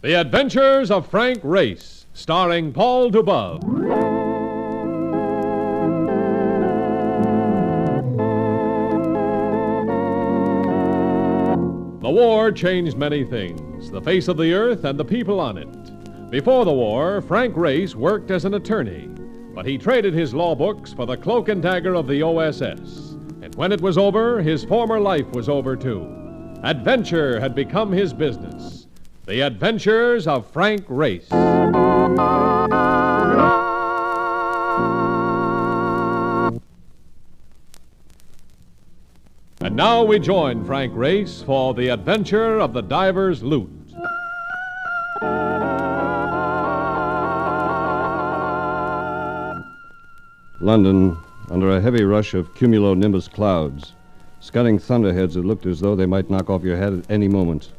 The Adventures of Frank Race, starring Paul Dubove. The war changed many things, the face of the earth and the people on it. Before the war, Frank Race worked as an attorney, but he traded his law books for the cloak and dagger of the OSS. And when it was over, his former life was over too. Adventure had become his business. The Adventures of Frank Race. And now we join Frank Race for the adventure of the diver's loot. London, under a heavy rush of cumulonimbus clouds, scudding thunderheads that looked as though they might knock off your head at any moment.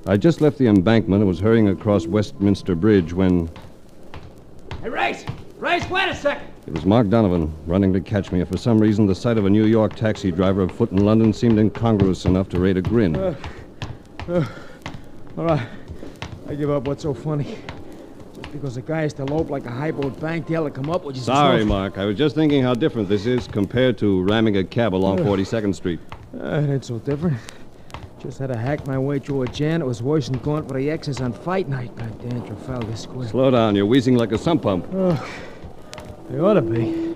I just left the embankment and was hurrying across Westminster Bridge when... Hey, Race! Race, wait a second! It was Mark Donovan, running to catch me, and for some reason the sight of a New York taxi driver afoot in London seemed incongruous enough to rate a grin. All right. I give up. What's so funny? Just because a guy has to lope like a highboat bank tail to come up with you. Sorry, Mark. I was just thinking how different this is compared to ramming a cab along 42nd Street. It ain't so different. Just had to hack my way through a jam. It was worse than going for the X's on fight night back there in Trafalgar Square. Slow down. You're wheezing like a sump pump. They ought to be.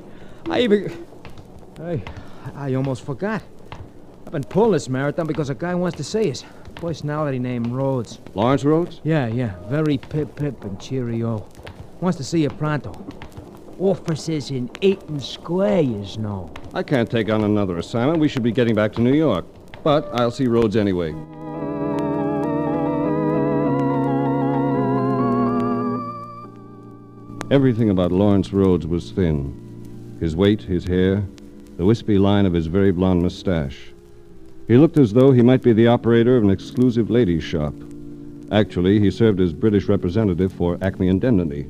Hey, I almost forgot. I've been pulling this marathon because a guy wants to see us. Personality named Rhodes. Lawrence Rhodes? Yeah. Very pip and cheerio. Wants to see you pronto. Offices in Eaton Square, you know. I can't take on another assignment. We should be getting back to New York. But I'll see Rhodes anyway. Everything about Lawrence Rhodes was thin. His weight, his hair, the wispy line of his very blonde mustache. He looked as though he might be the operator of an exclusive ladies' shop. Actually, he served as British representative for Acme Indemnity,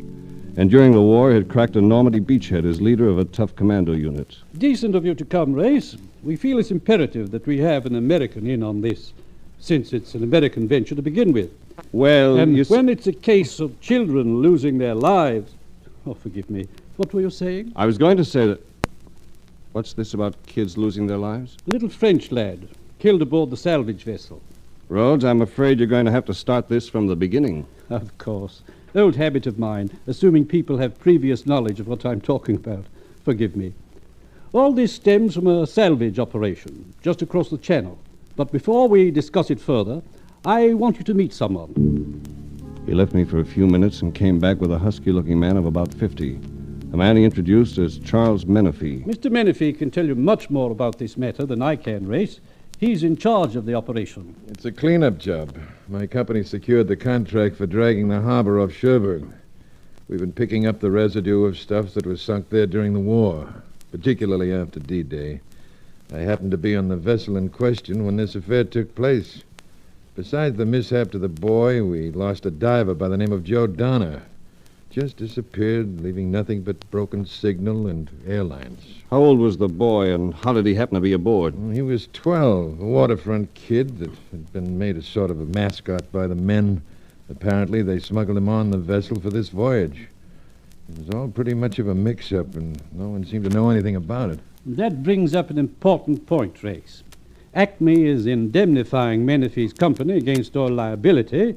and during the war had cracked a Normandy beachhead as leader of a tough commando unit. Decent of you to come, Race. We feel it's imperative that we have an American in on this, since it's an American venture to begin with. Well, and when it's a case of children losing their lives... Oh, forgive me. What were you saying? I was going to say that... What's this about kids losing their lives? A little French lad, killed aboard the salvage vessel. Rhodes, I'm afraid you're going to have to start this from the beginning. Of course. Old habit of mine, assuming people have previous knowledge of what I'm talking about. Forgive me. All this stems from a salvage operation just across the channel. But before we discuss it further, I want you to meet someone. He left me for a few minutes and came back with a husky-looking man of about 50. A man he introduced as Charles Menifee. Mr. Menifee can tell you much more about this matter than I can, Race. He's in charge of the operation. It's a cleanup job. My company secured the contract for dragging the harbor off Cherbourg. We've been picking up the residue of stuff that was sunk there during the war, particularly after D-Day. I happened to be on the vessel in question when this affair took place. Besides the mishap to the boy, we lost a diver by the name of Joe Donner. Just disappeared, leaving nothing but broken signal and airlines. How old was the boy, and how did he happen to be aboard? Well, he was 12, a waterfront kid that had been made a sort of a mascot by the men. Apparently, they smuggled him on the vessel for this voyage. It was all pretty much of a mix-up, and no one seemed to know anything about it. That brings up an important point, Race. Acme is indemnifying Menifee's company against all liability,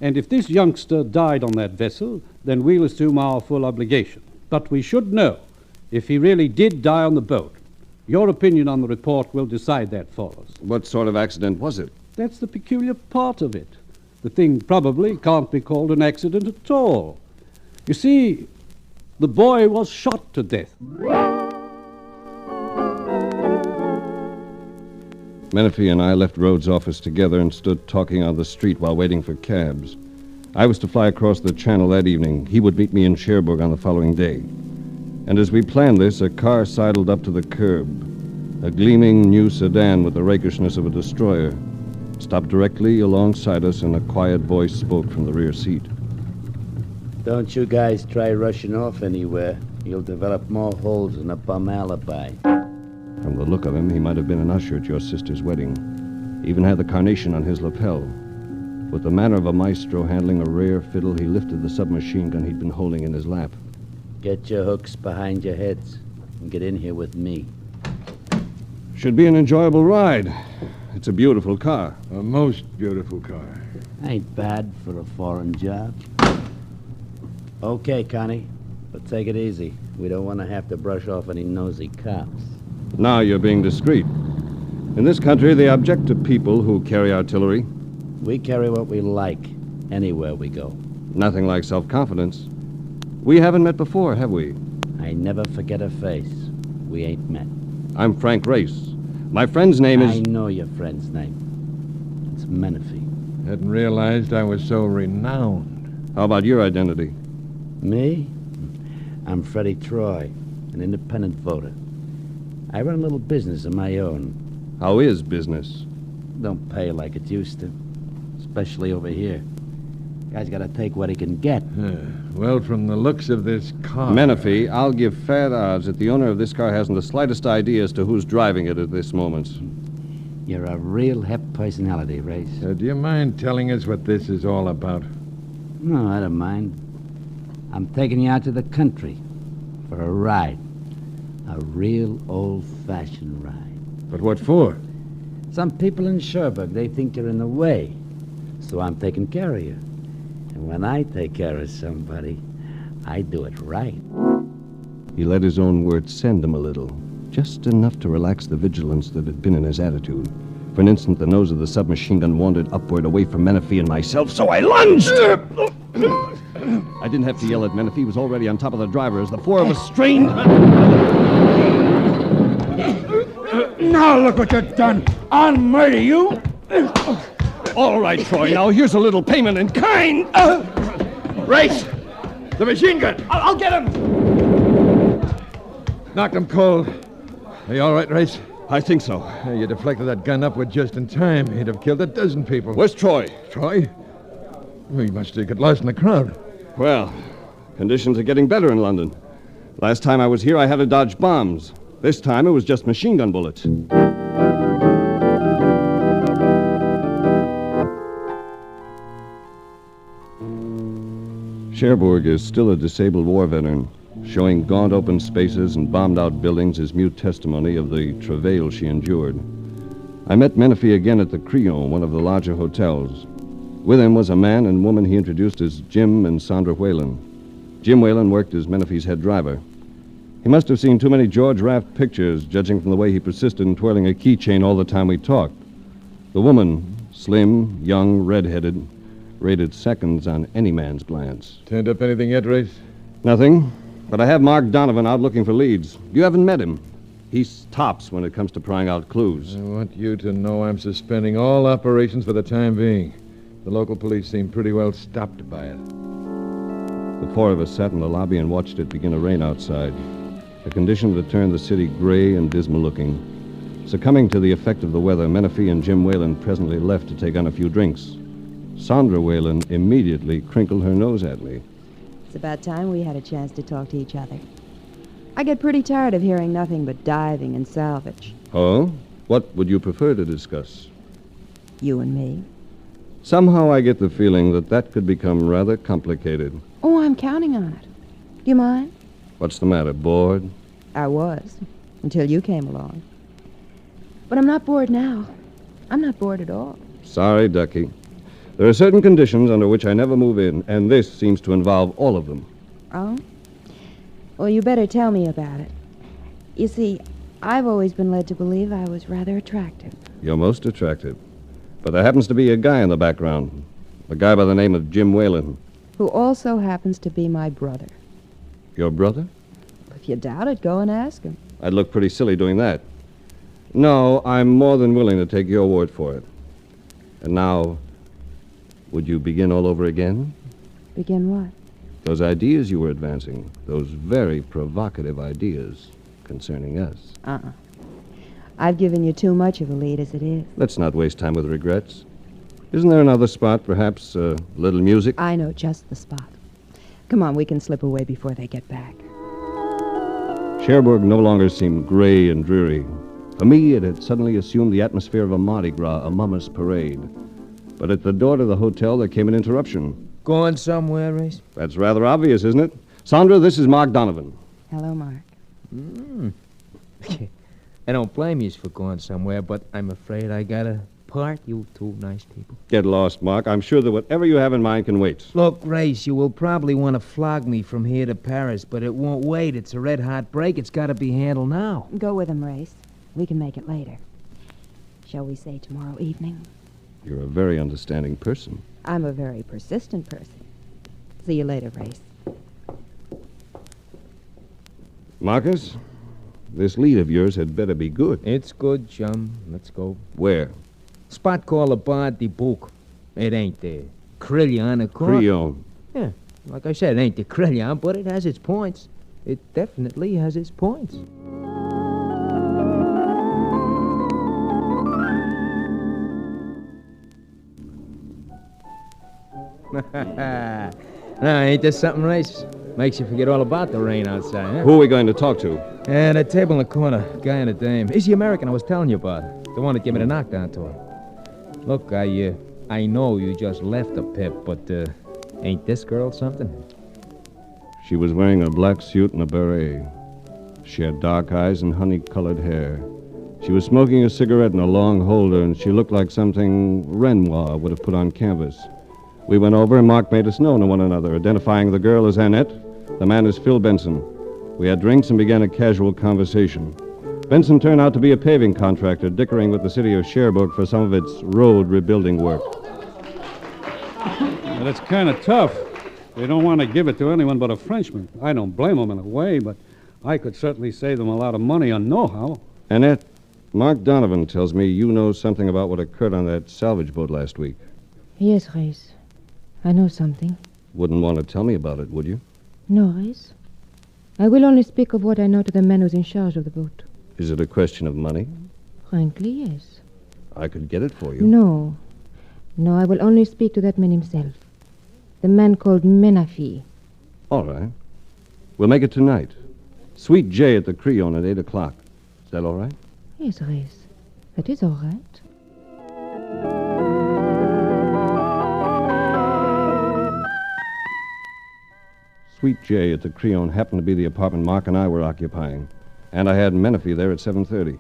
and if this youngster died on that vessel, then we'll assume our full obligation. But we should know if he really did die on the boat. Your opinion on the report will decide that for us. What sort of accident was it? That's the peculiar part of it. The thing probably can't be called an accident at all. You see, the boy was shot to death. Menifee and I left Rhodes' office together and stood talking on the street while waiting for cabs. I was to fly across the channel that evening. He would meet me in Cherbourg on the following day. And as we planned this, a car sidled up to the curb. A gleaming new sedan with the rakishness of a destroyer stopped directly alongside us, and a quiet voice spoke from the rear seat. Don't you guys try rushing off anywhere. You'll develop more holes in a bum alibi. From the look of him, he might have been an usher at your sister's wedding. Even had the carnation on his lapel. With the manner of a maestro handling a rare fiddle, he lifted the submachine gun he'd been holding in his lap. Get your hooks behind your heads and get in here with me. Should be an enjoyable ride. It's a beautiful car. A most beautiful car. Ain't bad for a foreign job. Okay, Connie, but take it easy. We don't want to have to brush off any nosy cops. Now you're being discreet. In this country, they object to people who carry artillery. We carry what we like anywhere we go. Nothing like self-confidence. We haven't met before, have we? I never forget a face. We ain't met. I'm Frank Race. My friend's name is... I know your friend's name. It's Menifee. Hadn't realized I was so renowned. How about your identity? Me? I'm Freddie Troy, an independent voter. I run a little business of my own. How is business? Don't pay like it used to, especially over here. Guy's got to take what he can get. Well, from the looks of this car... Menifee, I'll give fair odds that the owner of this car hasn't the slightest idea as to who's driving it at this moment. You're a real hep personality, Race. Do you mind telling us what this is all about? No, I don't mind. I'm taking you out to the country for a ride. A real old-fashioned ride. But what for? Some people in Cherbourg, they think you're in the way. So I'm taking care of you. And when I take care of somebody, I do it right. He let his own words send him a little, just enough to relax the vigilance that had been in his attitude. For an instant, the nose of the submachine gun wandered upward away from Menifee and myself, so I lunged! I didn't have to yell at Menifee. He was already on top of the driver as the four of us strained. Now look what you've done. I'll murder you. All right, Troy, now here's a little payment in kind. Race! The machine gun! I'll get him. Knocked him cold. Are you all right, Race? I think so. You deflected that gun upward just in time. He'd have killed a dozen people. Where's Troy? Troy? We must have got lost in the crowd. Well, conditions are getting better in London. Last time I was here, I had to dodge bombs. This time, it was just machine gun bullets. Cherbourg is still a disabled war veteran, showing gaunt open spaces and bombed-out buildings as mute testimony of the travail she endured. I met Menifee again at the Crillon, one of the larger hotels. With him was a man and woman he introduced as Jim and Sandra Whalen. Jim Whalen worked as Menifee's head driver. He must have seen too many George Raft pictures, judging from the way he persisted in twirling a keychain all the time we talked. The woman, slim, young, red-headed, rated seconds on any man's glance. Turned up anything yet, Race? Nothing, but I have Mark Donovan out looking for leads. You haven't met him. He's tops when it comes to prying out clues. I want you to know I'm suspending all operations for the time being. The local police seem pretty well stopped by it. The four of us sat in the lobby and watched it begin to rain outside, a condition that turned the city gray and dismal-looking. Succumbing to the effect of the weather, Menifee and Jim Whalen presently left to take on a few drinks. Sandra Whalen immediately crinkled her nose at me. It's about time we had a chance to talk to each other. I get pretty tired of hearing nothing but diving and salvage. Oh? What would you prefer to discuss? You and me. Somehow I get the feeling that that could become rather complicated. Oh, I'm counting on it. Do you mind? What's the matter, bored? I was, until you came along. But I'm not bored now. I'm not bored at all. Sorry, Ducky. There are certain conditions under which I never move in, and this seems to involve all of them. Oh? Well, you better tell me about it. You see, I've always been led to believe I was rather attractive. You're most attractive. But there happens to be a guy in the background. A guy by the name of Jim Whalen. Who also happens to be my brother. Your brother? If you doubt it, go and ask him. I'd look pretty silly doing that. No, I'm more than willing to take your word for it. And now, would you begin all over again? Begin what? Those ideas you were advancing, those very provocative ideas concerning us. I've given you too much of a lead as it is. Let's not waste time with regrets. Isn't there another spot, perhaps a little music? I know just the spot. Come on, we can slip away before they get back. Cherbourg no longer seemed gray and dreary. For me, it had suddenly assumed the atmosphere of a Mardi Gras, a mummers parade. But at the door to the hotel, there came an interruption. Going somewhere, Race? That's rather obvious, isn't it? Sandra, this is Mark Donovan. Hello, Mark. I don't blame you for going somewhere, but I'm afraid I gotta part you two nice people. Get lost, Mark. I'm sure that whatever you have in mind can wait. Look, Race, you will probably want to flog me from here to Paris, but it won't wait. It's a red-hot break. It's got to be handled now. Go with him, Race. We can make it later. Shall we say tomorrow evening? You're a very understanding person. I'm a very persistent person. See you later, Race. Marcus, this lead of yours had better be good. It's good, chum. Let's go. Where? Spot called the Bar de Bouc. It ain't the Crillon, of course. Crillon. Yeah, like I said, it ain't the Crillon, but it has its points. It definitely has its points. Now, ain't this something, Race? Makes you forget all about the rain outside, huh? Who are we going to talk to? And a table in the corner, guy and a dame. He's the American I was telling you about. The one that gave me the knockdown to her. Look, I know you just left the pip, but, ain't this girl something? She was wearing a black suit and a beret. She had dark eyes and honey-colored hair. She was smoking a cigarette in a long holder, and she looked like something Renoir would have put on canvas. We went over, and Mark made us known to one another, identifying the girl as Annette, the man as Phil Benson. We had drinks and began a casual conversation. Benson turned out to be a paving contractor, dickering with the city of Cherbourg for some of its road rebuilding work. But it's kind of tough. They don't want to give it to anyone but a Frenchman. I don't blame them in a way, but I could certainly save them a lot of money on know-how. Annette, Mark Donovan tells me you know something about what occurred on that salvage boat last week. Yes, Race. I know something. Wouldn't want to tell me about it, would you? No, Race. I will only speak of what I know to the man who's in charge of the boat. Is it a question of money? Frankly, yes. I could get it for you. No. No, I will only speak to that man himself. The man called Menafee. All right. We'll make it tonight. Suite J at the Crillon at 8 o'clock. Is that all right? Yes, Race. That is all right. Suite J at the Crillon happened to be the apartment Mark and I were occupying. And I had Menafee there at 7:30.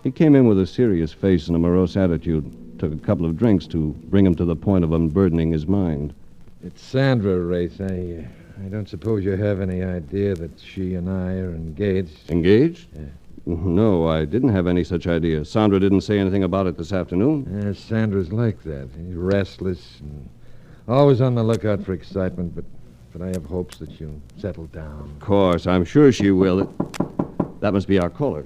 He came in with a serious face and a morose attitude. Took a couple of drinks to bring him to the point of unburdening his mind. It's Sandra, Race. I don't suppose you have any idea that she and I are engaged. Engaged? Yeah. No, I didn't have any such idea. Sandra didn't say anything about it this afternoon. Sandra's like that. She's restless and always on the lookout for excitement, but I have hopes that she'll settle down. Of course, I'm sure she will. That must be our caller.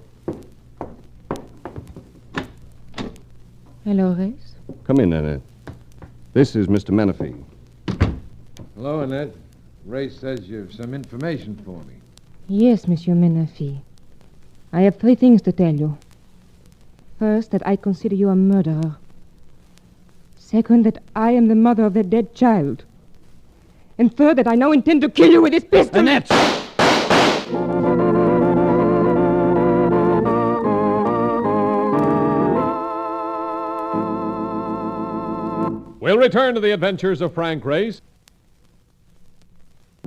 Hello, Race. Come in, Annette. This is Mr. Menafee. Hello, Annette. Race says you've some information for me. Yes, Monsieur Menafee. I have 3 things to tell you. First, that I consider you a murderer. Second, that I am the mother of their dead child. And third, that I now intend to kill you with this pistol. Annette! We'll return to the adventures of Frank Race.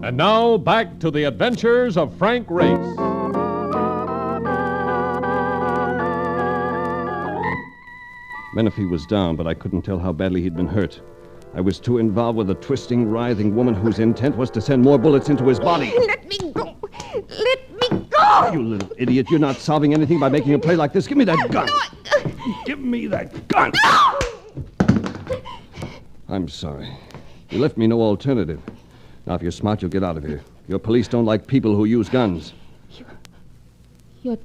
And now, back to the adventures of Frank Race. Menafee was down, but I couldn't tell how badly he'd been hurt. I was too involved with a twisting, writhing woman whose intent was to send more bullets into his body. Let me go. Let me go. You little idiot. You're not solving anything by making a play like this. Give me that gun. Give me that gun. I'm sorry. You left me no alternative. Now, if you're smart, you'll get out of here. Your police don't like people who use guns. You're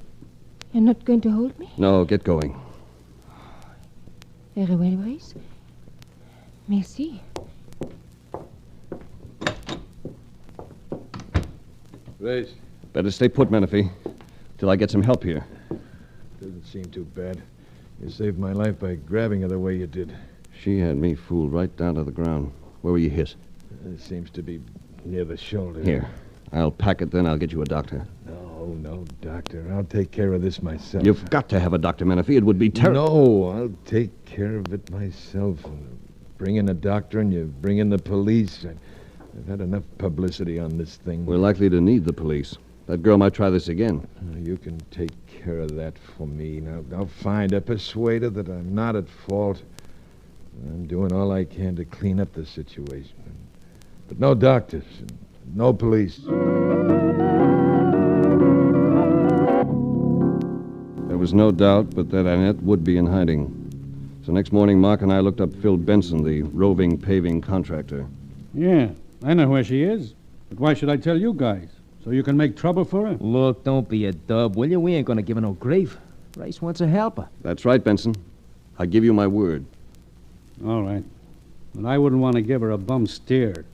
not going to hold me? No, get going. Very well, Race. Merci. Race, Better stay put, Menafee, till I get some help here. doesn't seem too bad. You saved my life by grabbing her the way you did. She had me fooled right down to the ground. Where were you hit? It seems to be near the shoulder. Here. I'll pack it, then I'll get you a doctor. No, doctor. I'll take care of this myself. You've got to have a doctor, Menafee. It would be terrible. No, I'll take care of it myself. bring in a doctor and you bring in the police. I've had enough publicity on this thing. We're likely to need the police. That girl might try this again. You can take care of that for me. Now, I'll find her, persuade her that I'm not at fault. I'm doing all I can to clean up the situation. But no doctors, and no police. There was no doubt but that Annette would be in hiding. So next morning, Mark and I looked up Phil Benson, the roving paving contractor. Yeah, I know where she is. But why should I tell you guys? So you can make trouble for her? Look, don't be a dub, will you? We ain't gonna give her no grief. Race wants to help her. That's right, Benson. I give you my word. All right. But I wouldn't want to give her a bum steer.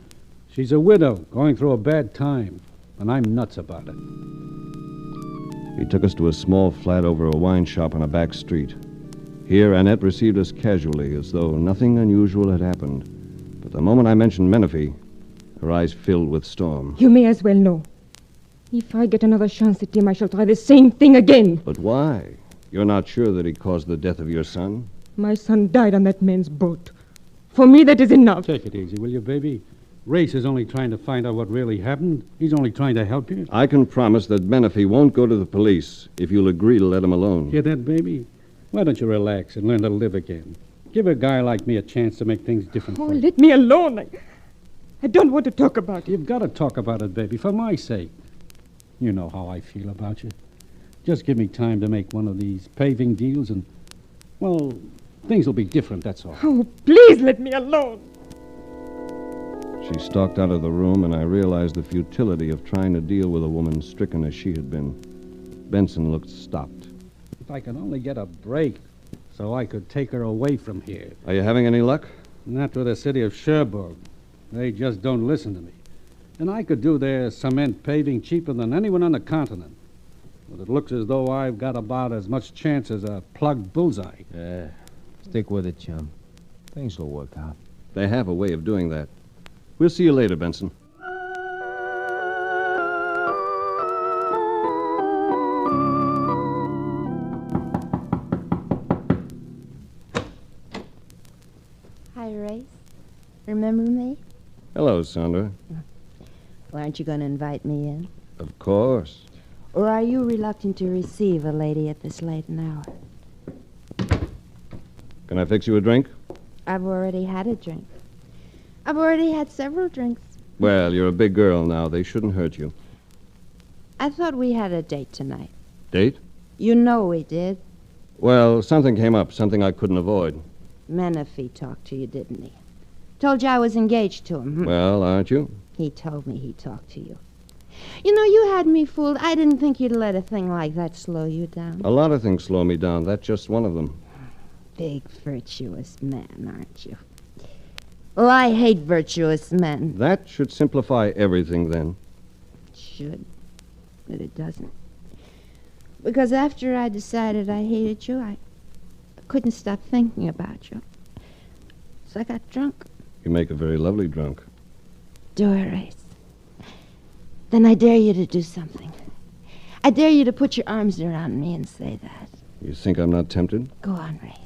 She's a widow, going through a bad time. And I'm nuts about it. He took us to a small flat over a wine shop on a back street. Here, Annette received us casually, as though nothing unusual had happened. But the moment I mentioned Menifee, her eyes filled with storm. You may as well know. If I get another chance at him, I shall try the same thing again. But why? You're not sure that he caused the death of your son? My son died on that man's boat. For me, that is enough. Take it easy, will you, baby? Race is only trying to find out what really happened. He's only trying to help you. I can promise that Menifee won't go to the police if you'll agree to let him alone. Hear that, baby? Why don't you relax and learn to live again? Give a guy like me a chance to make things different Oh, for you. let me alone. I don't want to talk about it. You've got to talk about it, baby, for my sake. You know how I feel about you. Just give me time to make one of these paving deals and, well, things will be different, that's all. Oh, please let me alone. She stalked out of the room, and I realized the futility of trying to deal with a woman stricken as she had been. Benson looked stopped. If I could only get a break so I could take her away from here. Are you having any luck? Not with the city of Cherbourg. They just don't listen to me. And I could do their cement paving cheaper than anyone on the continent. But it looks as though I've got about as much chance as a plugged bullseye. Yeah, stick with it, chum. Things will work out. They have a way of doing that. We'll see you later, Benson. Hi, Race. Remember me? Hello, Sandra. Well, aren't you going to invite me in? Of course. Or are you reluctant to receive a lady at this late an hour? Can I fix you a drink? I've already had a drink. I've already had several drinks. Well, you're a big girl now. They shouldn't hurt you. I thought we had a date tonight. Date? You know we did. Well, something came up, something I couldn't avoid. Menifee talked to you, didn't he? Told you I was engaged to him. Well, aren't you? He told me he talked to you. You know, you had me fooled. I didn't think you'd let a thing like that slow you down. A lot of things slow me down. That's just one of them. Big, virtuous man, aren't you? Well, I hate virtuous men. That should simplify everything, then. It should, but it doesn't. Because after I decided I hated you, I couldn't stop thinking about you. So I got drunk. You make a very lovely drunk. Do I, Race? Then I dare you to do something. I dare you to put your arms around me and say that. You think I'm not tempted? Go on, Race.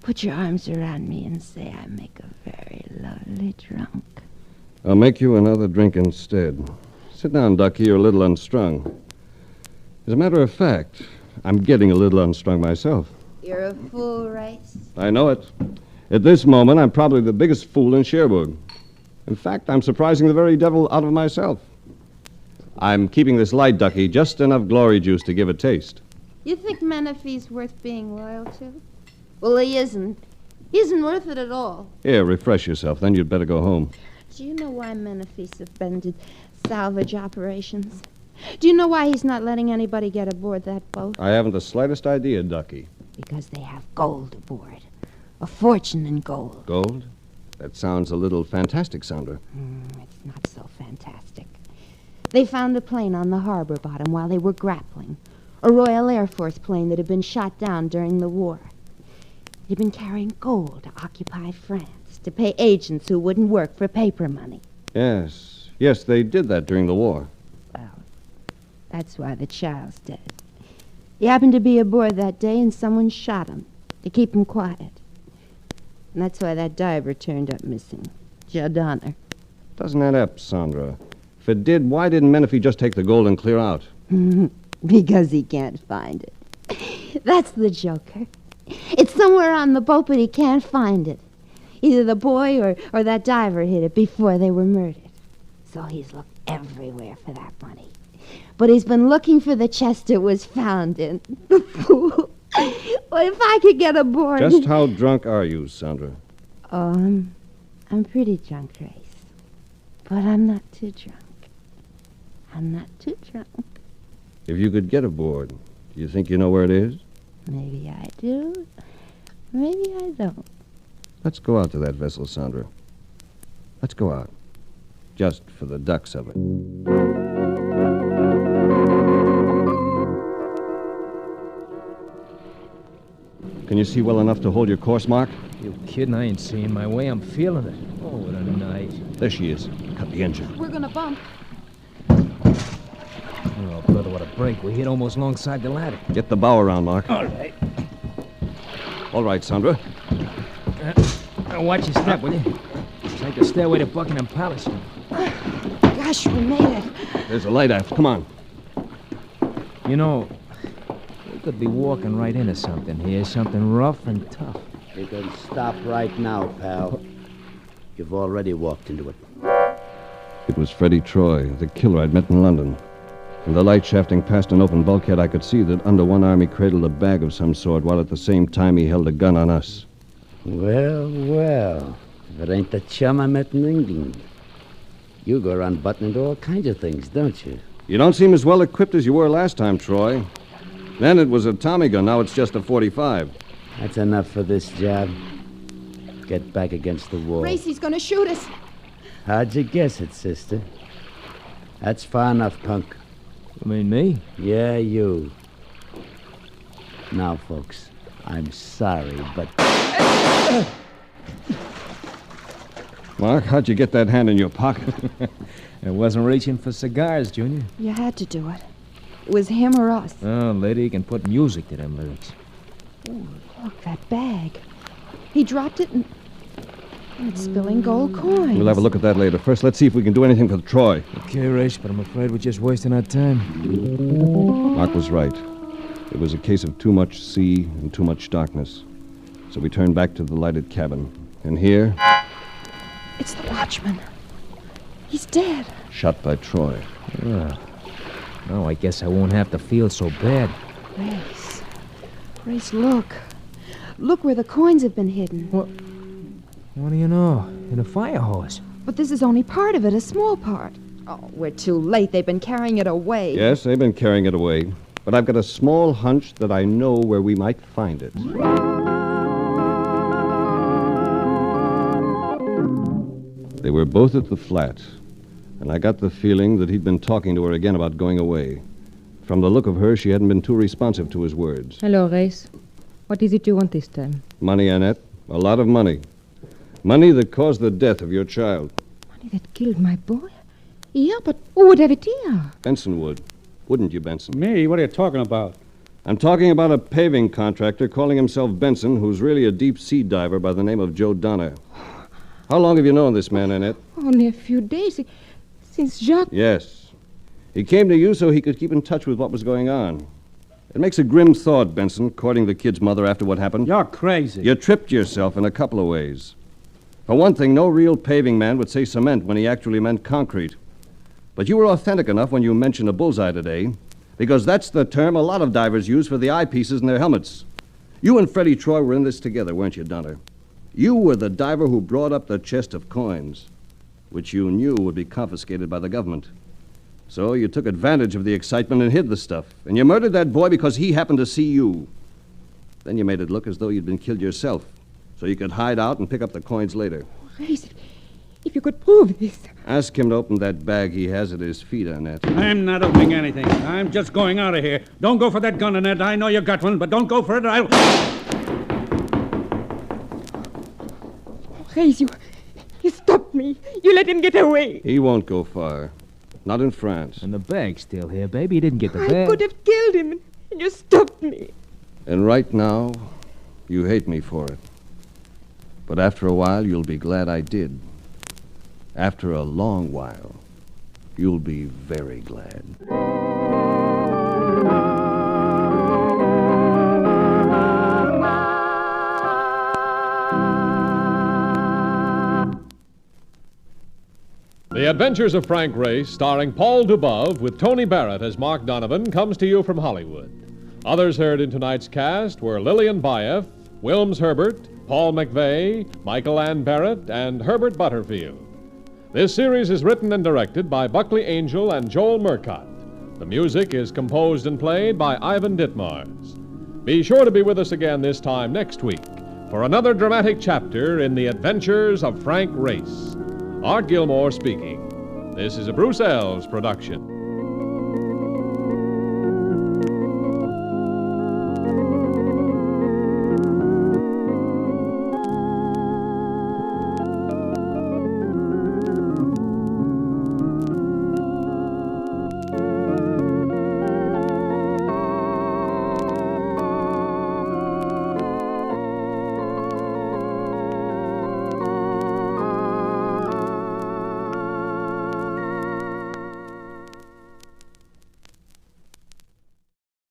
Put your arms around me and say I make a very lovely drunk. I'll make you another drink instead. Sit down, Ducky. You're a little unstrung. As a matter of fact, I'm getting a little unstrung myself. You're a fool, Race. I know it. At this moment, I'm probably the biggest fool in Cherbourg. In fact, I'm surprising the very devil out of myself. I'm keeping this light, Ducky, just enough glory juice to give a taste. You think Menifee's worth being loyal to? Well, he isn't. He isn't worth it at all. Here, refresh yourself, then you'd better go home. Do you know why Menifee suspended salvage operations? Do you know why he's not letting anybody get aboard that boat? I haven't the slightest idea, Ducky. Because they have gold aboard. A fortune in gold. Gold? That sounds a little fantastic, Sandra. It's not so fantastic. They found a plane on the harbor bottom while they were grappling. A Royal Air Force plane that had been shot down during the war. It had been carrying gold to occupy France, to pay agents who wouldn't work for paper money. Yes. Yes, they did that during the war. Well, that's why the child's dead. He happened to be aboard that day and someone shot him to keep him quiet. And that's why that diver turned up missing. Joe Donner. Doesn't add up, Sandra. If it did, why didn't Menifee just take the gold and clear out? Because he can't find it. That's the joker. It's somewhere on the boat, but he can't find it. Either the boy or that diver hid it before they were murdered. So he's looked everywhere for that money. But he's been looking for the chest it was found in. The fool. Well, if I could get aboard... Just how drunk are you, Sandra? Oh, I'm pretty drunk, Grace. But I'm not too drunk. I'm not too drunk. If you could get aboard, do you think you know where it is? Maybe I do. Maybe I don't. Let's go out to that vessel, Sandra. Let's go out. Just for the ducks of it. Can you see well enough to hold your course, Mark? You kidding? I ain't seeing my way. I'm feeling it. Oh, what a night. There she is. Cut the engine. We're gonna bump. Oh, brother, what a break. We hit almost alongside the ladder. Get the bow around, Mark. All right. All right, Sandra. Watch your step, will you? It's like the stairway to Buckingham Palace. Gosh, we made it. There's a light aft. Come on. You know, we could be walking right into something here. Something rough and tough. You can stop right now, pal. You've already walked into it. It was Freddie Troy, the killer I'd met in London. From the light shafting past an open bulkhead, I could see that under one arm he cradled a bag of some sort, while at the same time he held a gun on us. Well, well. If it ain't the chum I met in England. You go around buttoning into all kinds of things, don't you? You don't seem as well equipped as you were last time, Troy. Then it was a Tommy gun, now it's just a .45. That's enough for this job. Get back against the wall. Racy's gonna shoot us. How'd you guess it, sister? That's far enough, punk. You mean me? Yeah, you. Now, folks, I'm sorry, but... Mark, how'd you get that hand in your pocket? I wasn't reaching for cigars, Junior. You had to do it. It was him or us. Oh, lady, you can put music to them lyrics. Ooh, look, that bag. He dropped it and it's spilling gold coins. We'll have a look at that later. First, let's see if we can do anything for Troy. Okay, Race, but I'm afraid we're just wasting our time. Mark was right. It was a case of too much sea and too much darkness. So we turned back to the lighted cabin. And here... It's the watchman. He's dead. Shot by Troy. Oh, I guess I won't have to feel so bad. Race, look. Look where the coins have been hidden. What do you know? In a fire hose. But this is only part of it, a small part. Oh, we're too late. They've been carrying it away. Yes, they've been carrying it away. But I've got a small hunch that I know where we might find it. They were both at the flat, and I got the feeling that he'd been talking to her again about going away. From the look of her, she hadn't been too responsive to his words. Hello, Race. What is it you want this time? Money, Annette. A lot of money. Money that caused the death of your child. Money that killed my boy? Yeah, but who would have it here? Benson would. Wouldn't you, Benson? Me? What are you talking about? I'm talking about a paving contractor calling himself Benson, who's really a deep-sea diver by the name of Joe Donner. How long have you known this man, Annette? Only a few days. Since Jacques... Yes. He came to you so he could keep in touch with what was going on. It makes a grim thought, Benson, courting the kid's mother after what happened. You're crazy. You tripped yourself in a couple of ways. For one thing, no real paving man would say cement when he actually meant concrete. But you were authentic enough when you mentioned a bullseye today, because that's the term a lot of divers use for the eyepieces in their helmets. You and Freddie Troy were in this together, weren't you, Donner? You were the diver who brought up the chest of coins, which you knew would be confiscated by the government. So you took advantage of the excitement and hid the stuff, and you murdered that boy because he happened to see you. Then you made it look as though you'd been killed yourself, so you could hide out and pick up the coins later. Race, if you could prove this... Ask him to open that bag he has at his feet, Annette. I'm not opening anything. I'm just going out of here. Don't go for that gun, Annette. I know you got one, but don't go for it. Race, you stopped me. You let him get away. He won't go far. Not in France. And the bag's still here, baby. You didn't get the bag. I could have killed him, and you stopped me. And right now, you hate me for it. But after a while, you'll be glad I did. After a long while, you'll be very glad. The Adventures of Frank Race, starring Paul Dubove with Tony Barrett as Mark Donovan, comes to you from Hollywood. Others heard in tonight's cast were Lillian Baeff, Wilms Herbert, Paul McVeigh, Michael Ann Barrett, and Herbert Butterfield. This series is written and directed by Buckley Angel and Joel Murcott. The music is composed and played by Ivan Ditmars. Be sure to be with us again this time next week for another dramatic chapter in the Adventures of Frank Race. Art Gilmore speaking. This is a Bruce Elves production.